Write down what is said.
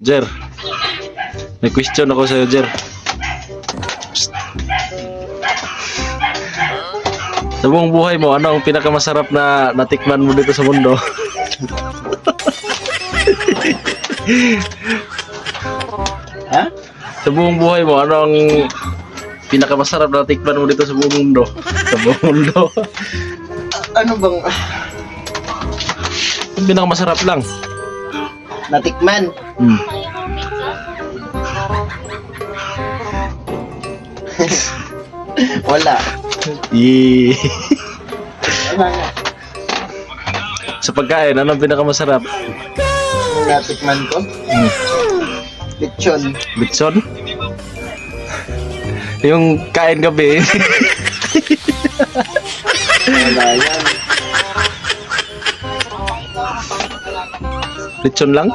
Jer, may question ako sa'yo, Jer. Sa buong buhay mo, ano ang pinakamasarap na natikman mo dito sa mundo? Ha? Sa buong buhay mo, ano ang pinakamasarap na natikman mo dito sa buong mundo? Sa buong mundo. Ano bang Ang pinakamasarap lang. natikman? Hmm. Wala. Yee. Wala nga. Sa pagkain, ano ang pinakamasarap? Yung natikman ko? Hmm. Lechon. Bitson? Yung kain gabi. Wala yan. Lechon lang?